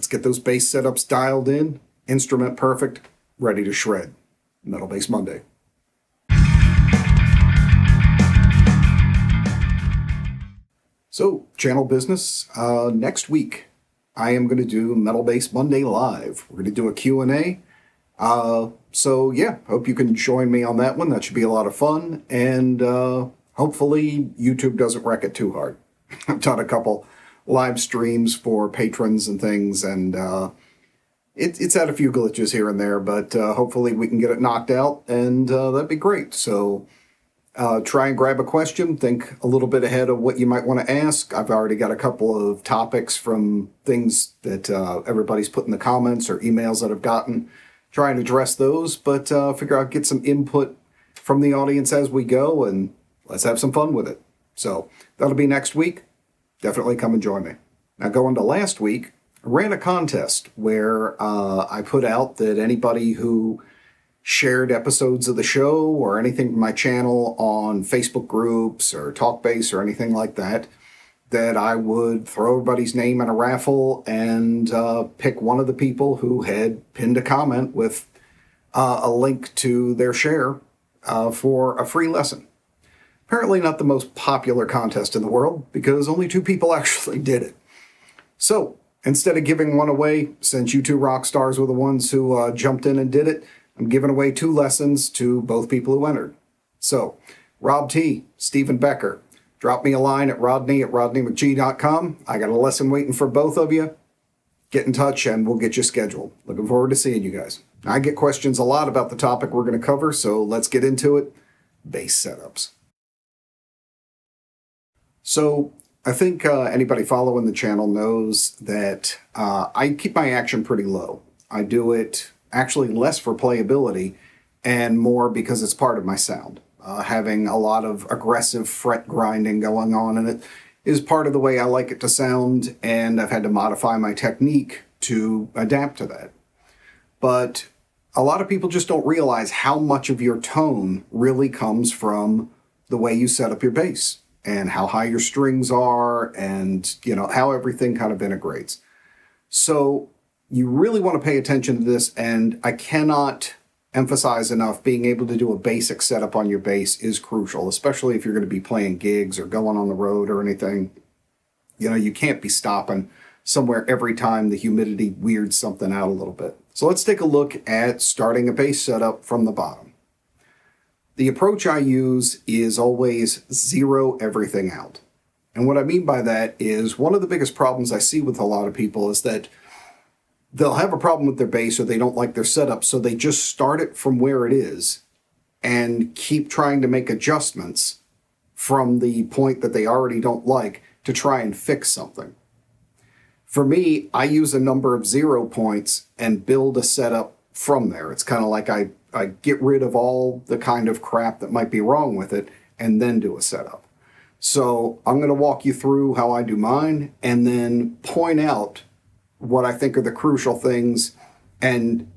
get those bass setups dialed in, instrument perfect, ready to shred. Metal Bass Monday. So, channel business. Next week, I am going to do Metal Bass Monday Live. We're going to do a Q&A. So, yeah, hope you can join me on that one. That should be a lot of fun. And hopefully, YouTube doesn't wreck it too hard. I've done a couple live streams for patrons and things, and it's had a few glitches here and there, but hopefully we can get it knocked out, and that'd be great. So try and grab a question, think a little bit ahead of what you might want to ask. I've already got a couple of topics from things that everybody's put in the comments or emails that I've gotten. Try and address those, but figure out, get some input from the audience as we go, and let's have some fun with it. So that'll be next week. Definitely come and join me. Now, going to last week, I ran a contest where I put out that anybody who shared episodes of the show or anything from my channel on Facebook groups or TalkBass or anything like that, that I would throw everybody's name in a raffle and pick one of the people who had pinned a comment with a link to their share for a free lesson. Apparently not the most popular contest in the world because only 2 people actually did it. So instead of giving one away, since you 2 rock stars were the ones who jumped in and did it, I'm giving away 2 lessons to both people who entered. So Rob T, Stephen Becker, drop me a line at rodney@rodneymcgee.com. I got a lesson waiting for both of you. Get in touch and we'll get you scheduled. Looking forward to seeing you guys. I get questions a lot about the topic we're going to cover, so let's get into it. Bass setups. So I think anybody following the channel knows that I keep my action pretty low. I do it actually less for playability and more because it's part of my sound. Having a lot of aggressive fret grinding going on in it is part of the way I like it to sound, and I've had to modify my technique to adapt to that. But a lot of people just don't realize how much of your tone really comes from the way you set up your bass and how high your strings are and, you know, how everything kind of integrates. So you really want to pay attention to this, and I cannot emphasize enough, being able to do a basic setup on your bass is crucial, especially if you're going to be playing gigs or going on the road or anything. You know, you can't be stopping somewhere every time the humidity weirds something out a little bit. So let's take a look at starting a bass setup from the bottom. The approach I use is always zero everything out. And what I mean by that is one of the biggest problems I see with a lot of people is that they'll have a problem with their bass or they don't like their setup, so they just start it from where it is and keep trying to make adjustments from the point that they already don't like to try and fix something. For me, I use a number of 0 points and build a setup from there. It's kind of like I get rid of all the kind of crap that might be wrong with it and then do a setup. So I'm going to walk you through how I do mine and then point out what I think are the crucial things and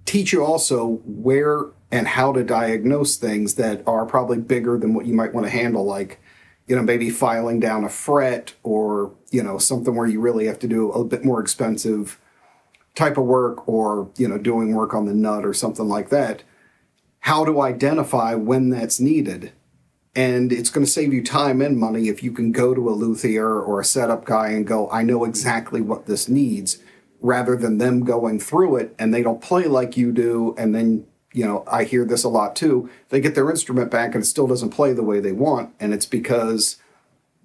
teach you also where and how to diagnose things that are probably bigger than what you might want to handle, like, you know, maybe filing down a fret or, you know, something where you really have to do a bit more expensive type of work or, you know, doing work on the nut or something like that. How to identify when that's needed. And it's going to save you time and money if you can go to a luthier or a setup guy and go, I know exactly what this needs, rather than them going through it and they don't play like you do. And then, you know, I hear this a lot too. They get their instrument back and it still doesn't play the way they want. And it's because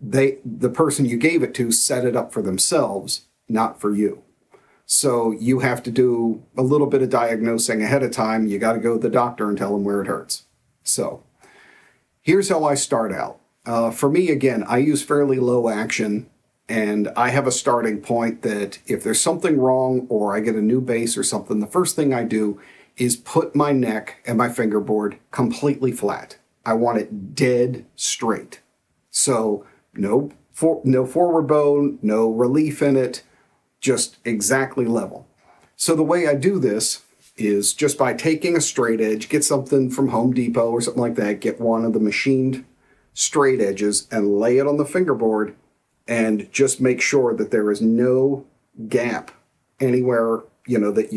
the person you gave it to set it up for themselves, not for you. So you have to do a little bit of diagnosing ahead of time. You got to go to the doctor and tell them where it hurts. So here's how I start out. For me, again, I use fairly low action, and I have a starting point that if there's something wrong or I get a new bass or something, the first thing I do is put my neck and my fingerboard completely flat. I want it dead straight. So no forward bone, no relief in it, just exactly level. So the way I do this is just by taking a straight edge, get something from Home Depot or something like that, get one of the machined straight edges and lay it on the fingerboard and just make sure that there is no gap anywhere, that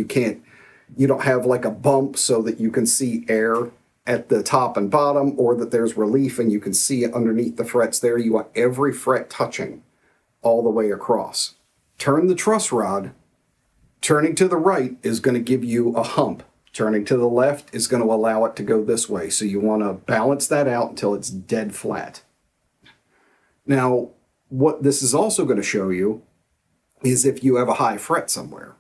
you don't have like a bump so that you can see air at the top and bottom, or that there's relief and you can see it underneath the frets there. You want every fret touching all the way across. Turn the truss rod. Turning to the right is going to give you a hump. Turning to the left is going to allow it to go this way. So you want to balance that out until it's dead flat. Now, what this is also going to show you is if you have a high fret somewhere,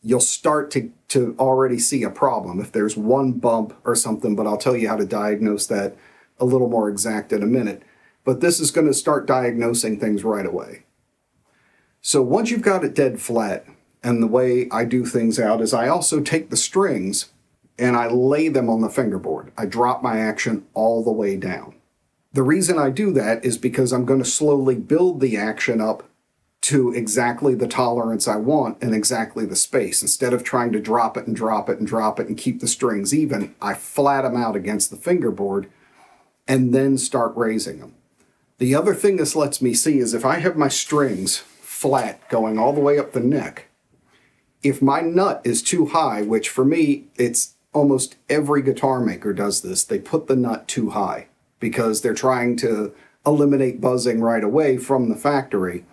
you'll start to already see a problem if there's one bump or something, but I'll tell you how to diagnose that a little more exact in a minute. But this is going to start diagnosing things right away. So once you've got it dead flat, and the way I do things out is I also take the strings and I lay them on the fingerboard. I drop my action all the way down. The reason I do that is because I'm going to slowly build the action up to exactly the tolerance I want and exactly the space. Instead of trying to drop it and drop it and drop it and keep the strings even, I flat them out against the fingerboard and then start raising them. The other thing this lets me see is if I have my strings flat going all the way up the neck, if my nut is too high, which for me, it's almost every guitar maker does this, they put the nut too high because they're trying to eliminate buzzing right away from the factory.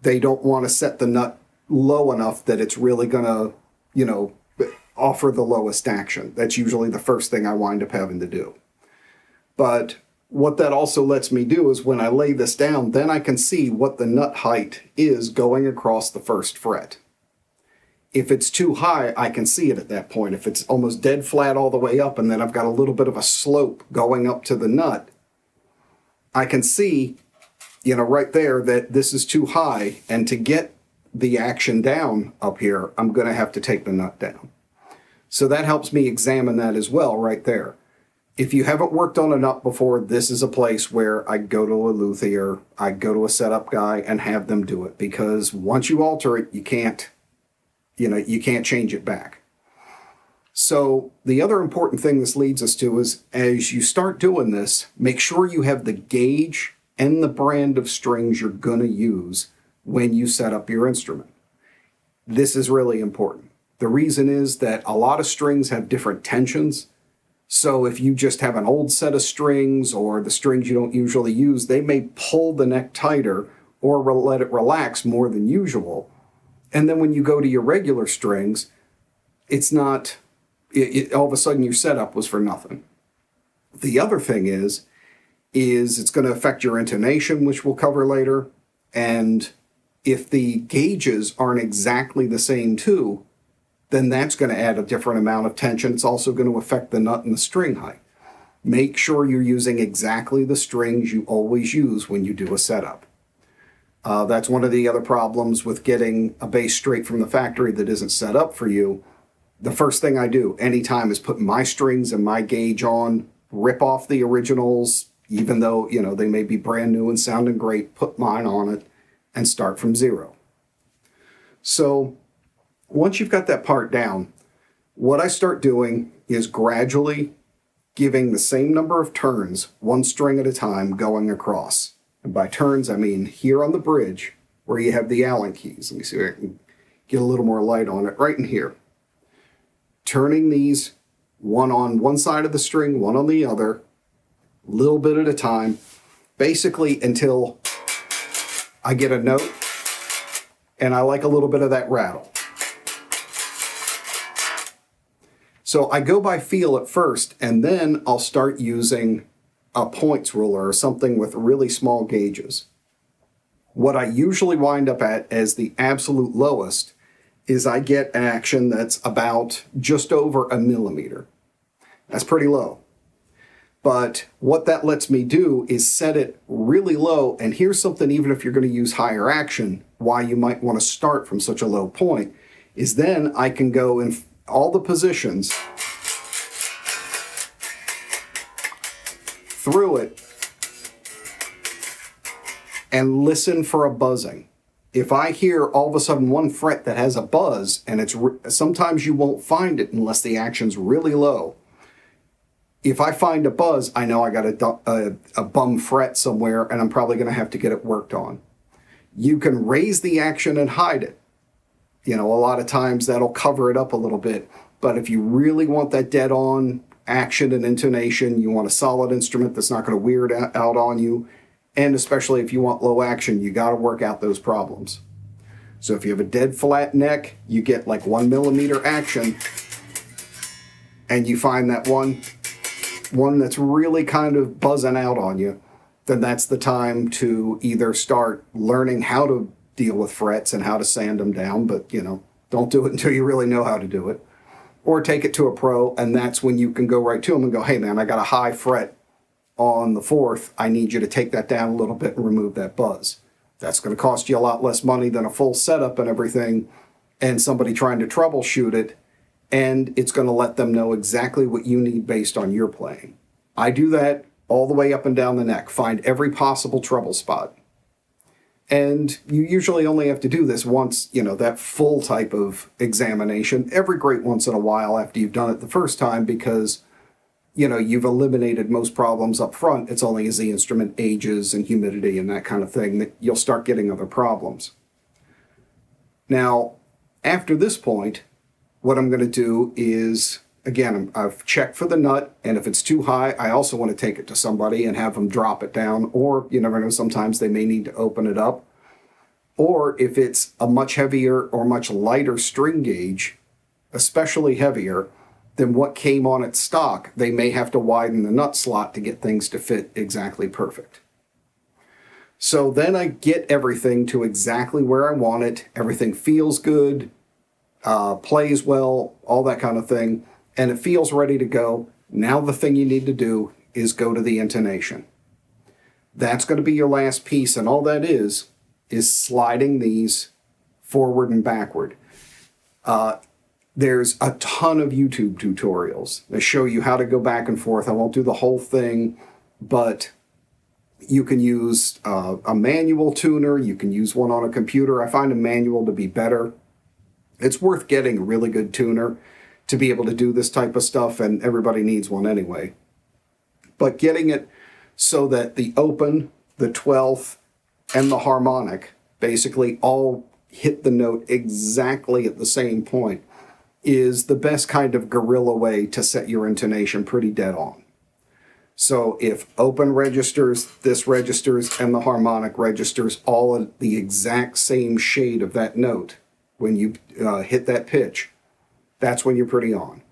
They don't want to set the nut low enough that it's really going to, offer the lowest action. That's usually the first thing I wind up having to do. But what that also lets me do is when I lay this down, then I can see what the nut height is going across the first fret. If it's too high, I can see it at that point. If it's almost dead flat all the way up and then I've got a little bit of a slope going up to the nut, I can see right there that this is too high, and to get the action down up here, I'm going to have to take the nut down. So that helps me examine that as well right there. If you haven't worked on a nut before, this is a place where I go to a luthier, I go to a setup guy and have them do it, because once you alter it, you can't change it back. So the other important thing this leads us to is as you start doing this, make sure you have the gauge and the brand of strings you're going to use when you set up your instrument. This is really important. The reason is that a lot of strings have different tensions. So if you just have an old set of strings or the strings you don't usually use, they may pull the neck tighter or let it relax more than usual. And then when you go to your regular strings, it's not, all of a sudden your setup was for nothing. The other thing is it's going to affect your intonation, which we'll cover later. And if the gauges aren't exactly the same too, then that's going to add a different amount of tension. It's also going to affect the nut and the string height. Make sure you're using exactly the strings you always use when you do a setup. That's one of the other problems with getting a bass straight from the factory that isn't set up for you. The first thing I do anytime is put my strings and my gauge on, rip off the originals, even though, they may be brand new and sounding great, put mine on it and start from zero. So once you've got that part down, what I start doing is gradually giving the same number of turns, one string at a time, going across. And by turns, I mean here on the bridge where you have the Allen keys. Let me see if I can get a little more light on it right in here. Turning these one on one side of the string, one on the other, a little bit at a time, basically until I get a note and I like a little bit of that rattle. So I go by feel at first, and then I'll start using a points ruler or something with really small gauges. What I usually wind up at as the absolute lowest is I get an action that's about just over a millimeter. That's pretty low. But what that lets me do is set it really low, and here's something, even if you're going to use higher action, why you might want to start from such a low point, is then I can go in all the positions through it and listen for a buzzing. If I hear all of a sudden one fret that has a buzz, and sometimes you won't find it unless the action's really low. If I find a buzz, I know I got a bum fret somewhere, and I'm probably going to have to get it worked on. You can raise the action and hide it. A lot of times that'll cover it up a little bit. But if you really want that dead on action and intonation, you want a solid instrument that's not going to weird out on you, and especially if you want low action, you got to work out those problems. So if you have a dead flat neck, you get like 1 millimeter action, and you find that one that's really kind of buzzing out on you, then that's the time to either start learning how to deal with frets and how to sand them down, but don't do it until you really know how to do it. Or take it to a pro, and that's when you can go right to them and go, hey man, I got a high fret on the 4th. I need you to take that down a little bit and remove that buzz. That's going to cost you a lot less money than a full setup and everything, and somebody trying to troubleshoot it, and it's going to let them know exactly what you need based on your playing. I do that all the way up and down the neck, find every possible trouble spot. And you usually only have to do this once, that full type of examination, every great once in a while after you've done it the first time, because, you've eliminated most problems up front. It's only as the instrument ages and humidity and that kind of thing that you'll start getting other problems. Now, after this point, what I'm going to do is, again, I've checked for the nut, and if it's too high, I also want to take it to somebody and have them drop it down, or you never know, sometimes they may need to open it up. Or if it's a much heavier or much lighter string gauge, especially heavier than what came on its stock, they may have to widen the nut slot to get things to fit exactly perfect. So then I get everything to exactly where I want it. Everything feels good, plays well, all that kind of thing, and it feels ready to go. Now the thing you need to do is go to the intonation. That's going to be your last piece, and all that is sliding these forward and backward. There's a ton of YouTube tutorials that show you how to go back and forth. I won't do the whole thing, but you can use a manual tuner. You can use one on a computer. I find a manual to be better. It's worth getting a really good tuner to be able to do this type of stuff, and everybody needs one anyway. But getting it so that the open, the 12th, and the harmonic basically all hit the note exactly at the same point is the best kind of guerrilla way to set your intonation pretty dead on. So if open registers, this registers, and the harmonic registers all at the exact same shade of that note when you hit that pitch, that's when you're pretty on.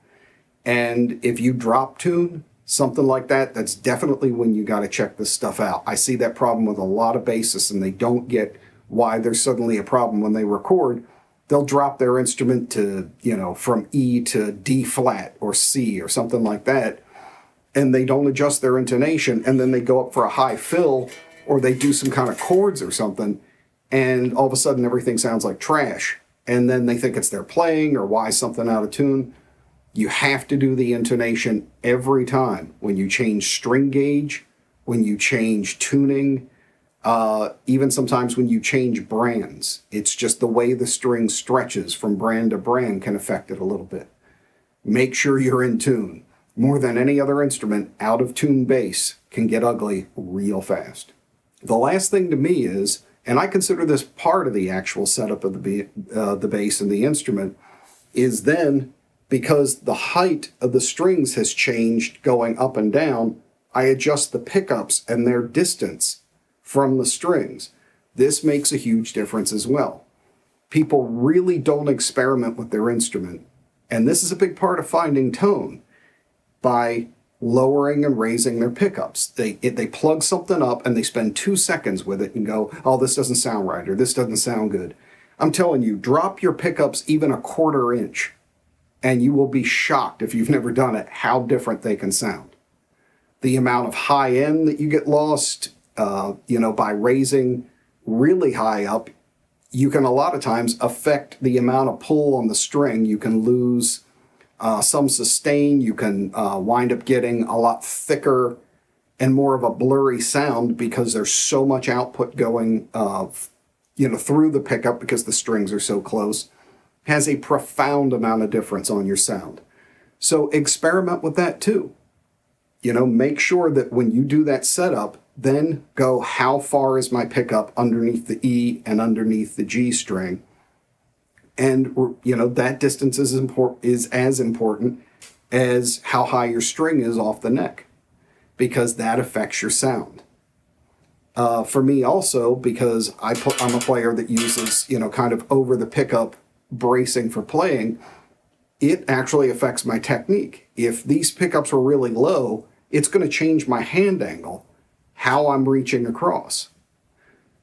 And if you drop tune, something like that, that's definitely when you got to check this stuff out. I see that problem with a lot of bassists, and they don't get why there's suddenly a problem when they record. They'll drop their instrument to, from E to D flat or C or something like that, and they don't adjust their intonation, and then they go up for a high fill, or they do some kind of chords or something, and all of a sudden everything sounds like trash. And then they think it's their playing or why something out of tune. You have to do the intonation every time. When you change string gauge, when you change tuning, even sometimes when you change brands. It's just the way the string stretches from brand to brand can affect it a little bit. Make sure you're in tune. More than any other instrument, out of tune bass can get ugly real fast. The last thing to me is, and I consider this part of the actual setup of the bass and the instrument, is then, because the height of the strings has changed going up and down, I adjust the pickups and their distance from the strings. This makes a huge difference as well. People really don't experiment with their instrument, and this is a big part of finding tone, by lowering and raising their pickups. They plug something up and they spend 2 seconds with it and go, oh, this doesn't sound right, or this doesn't sound good. I'm telling you, drop your pickups even a 1/4 inch, and you will be shocked, if you've never done it, how different they can sound. The amount of high end that you get lost, by raising really high up, you can a lot of times affect the amount of pull on the string. You can lose some sustain. You can wind up getting a lot thicker and more of a blurry sound because there's so much output going through the pickup because the strings are so close. Has a profound amount of difference on your sound. So experiment with that too. Make sure that when you do that setup, then go, how far is my pickup underneath the E and underneath the G string? And, that distance is as important as how high your string is off the neck, because that affects your sound. For me also, because I'm a player that uses, kind of over the pickup bracing for playing, it actually affects my technique. If these pickups are really low, it's going to change my hand angle, how I'm reaching across.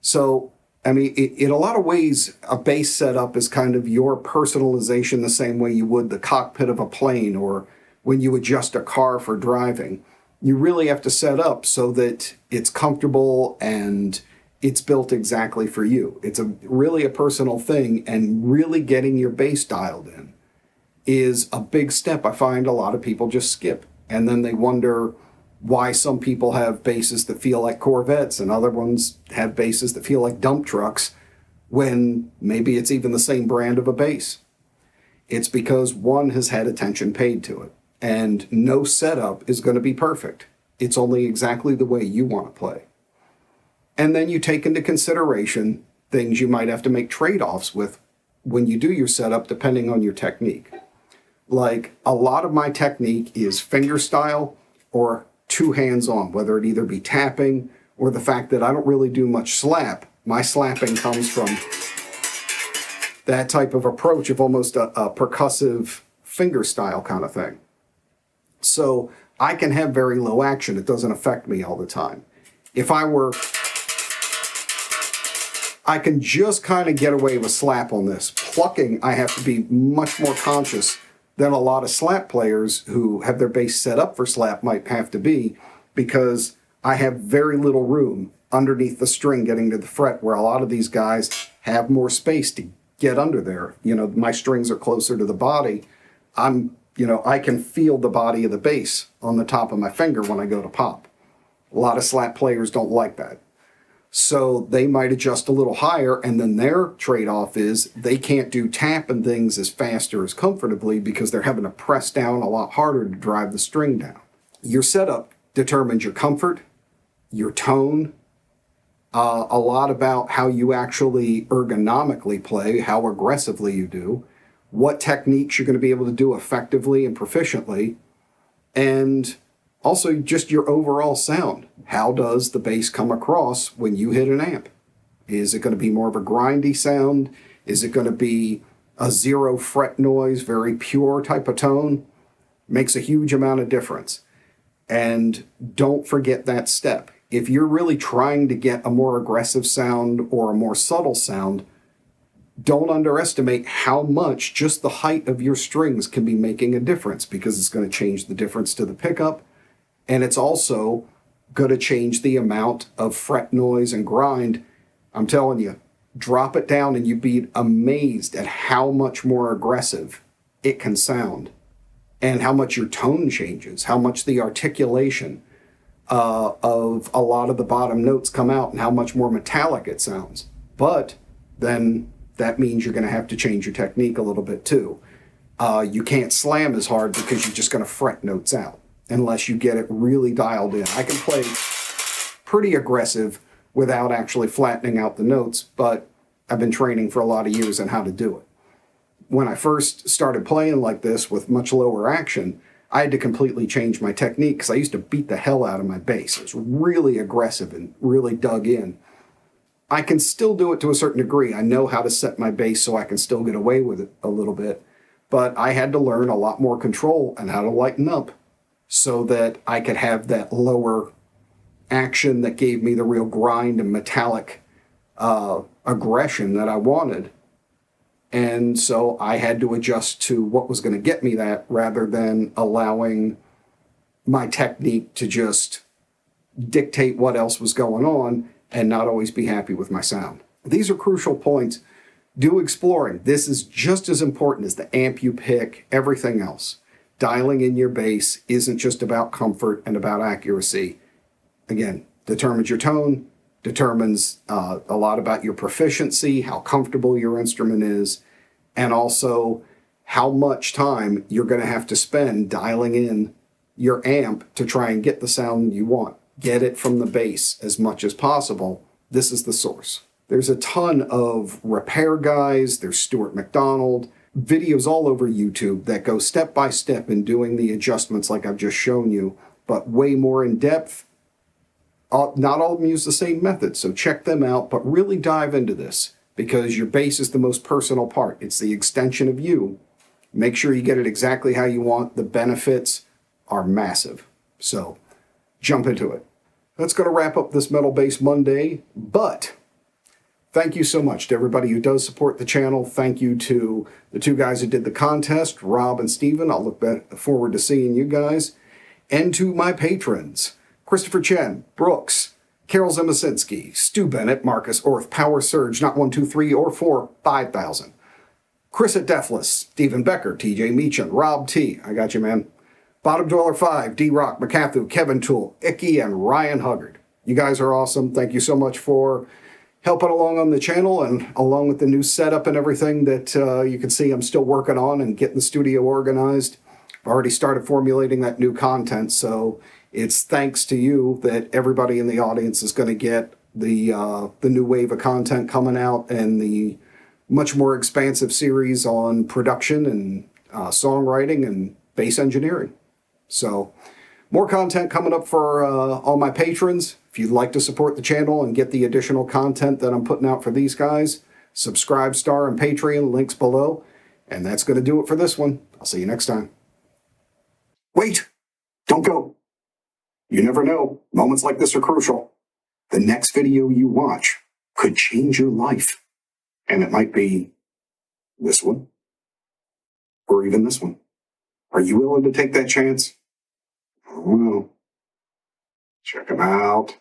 So, in a lot of ways, a bass setup is kind of your personalization the same way you would the cockpit of a plane or when you adjust a car for driving. You really have to set up so that it's comfortable and it's built exactly for you. It's really a personal thing, and really getting your bass dialed in is a big step I find a lot of people just skip. And then they wonder why some people have basses that feel like Corvettes and other ones have basses that feel like dump trucks, when maybe it's even the same brand of a bass. It's because one has had attention paid to it, and no setup is going to be perfect. It's only exactly the way you want to play. And then you take into consideration things you might have to make trade-offs with when you do your setup, depending on your technique. Like, a lot of my technique is fingerstyle or two hands on, whether it either be tapping or the fact that I don't really do much slap. My slapping comes from that type of approach of almost a percussive fingerstyle kind of thing. So I can have very low action. It doesn't affect me all the time. I can just kind of get away with slap on this. Plucking, I have to be much more conscious than a lot of slap players who have their bass set up for slap might have to be, because I have very little room underneath the string getting to the fret, where a lot of these guys have more space to get under there. My strings are closer to the body. I can feel the body of the bass on the top of my finger when I go to pop. A lot of slap players don't like that. So they might adjust a little higher, and then their trade-off is they can't do tap and things as fast or as comfortably because they're having to press down a lot harder to drive the string down. Your setup determines your comfort, your tone, a lot about how you actually ergonomically play, how aggressively you do, what techniques you're going to be able to do effectively and proficiently, and also just your overall sound. How does the bass come across when you hit an amp? Is it going to be more of a grindy sound? Is it going to be a zero fret noise, very pure type of tone? Makes a huge amount of difference. And don't forget that step. If you're really trying to get a more aggressive sound or a more subtle sound, don't underestimate how much just the height of your strings can be making a difference, because it's going to change the difference to the pickup. And it's also going to change the amount of fret noise and grind. I'm telling you, drop it down and you'd be amazed at how much more aggressive it can sound, and how much your tone changes, how much the articulation of a lot of the bottom notes come out, and how much more metallic it sounds. But then that means you're going to have to change your technique a little bit too. You can't slam as hard because you're just going to fret notes out unless you get it really dialed in. I can play pretty aggressive without actually flattening out the notes, but I've been training for a lot of years on how to do it. When I first started playing like this with much lower action, I had to completely change my technique, because I used to beat the hell out of my bass. It was really aggressive and really dug in. I can still do it to a certain degree. I know how to set my bass so I can still get away with it a little bit, but I had to learn a lot more control and how to lighten up, so that I could have that lower action that gave me the real grind and metallic aggression that I wanted. And so I had to adjust to what was going to get me that, rather than allowing my technique to just dictate what else was going on and not always be happy with my sound. These are crucial points. Do exploring. This is just as important as the amp you pick, everything else. Dialing in your bass isn't just about comfort and about accuracy. Again, determines your tone, determines a lot about your proficiency, how comfortable your instrument is, and also how much time you're going to have to spend dialing in your amp to try and get the sound you want. Get it from the bass as much as possible. This is the source. There's a ton of repair guys. There's Stuart McDonald, videos all over YouTube that go step by step in doing the adjustments like I've just shown you, but way more in depth. Not all of them use the same method, so check them out, but really dive into this because your bass is the most personal part. It's the extension of you. Make sure you get it exactly how you want. The benefits are massive. So jump into it. That's going to wrap up this Metal Bass Monday, but thank you so much to everybody who does support the channel. Thank you to the two guys who did the contest, Rob and Steven. I'll look forward to seeing you guys. And to my patrons, Christopher Chen, Brooks, Carol Zemasinski, Stu Bennett, Marcus Orth, Power Surge, not 1, 2, 3, or 4, 5,000. Chris at Deathless, Stephen Becker, TJ Meechan, Rob T. I got you, man. Bottom Dweller 5, D-Rock, McCathu, Kevin Toole, Icky, and Ryan Huggard. You guys are awesome. Thank you so much for helping along on the channel and along with the new setup and everything that you can see I'm still working on and getting the studio organized. I've already started formulating that new content, so it's thanks to you that everybody in the audience is going to get the new wave of content coming out and the much more expansive series on production and songwriting and bass engineering. So more content coming up for all my patrons. If you'd like to support the channel and get the additional content that I'm putting out for these guys, subscribe, star, and Patreon, links below. And that's going to do it for this one. I'll see you next time. Wait! Don't go! You never know. Moments like this are crucial. The next video you watch could change your life. And it might be this one, or even this one. Are you willing to take that chance? I don't know. Check them out.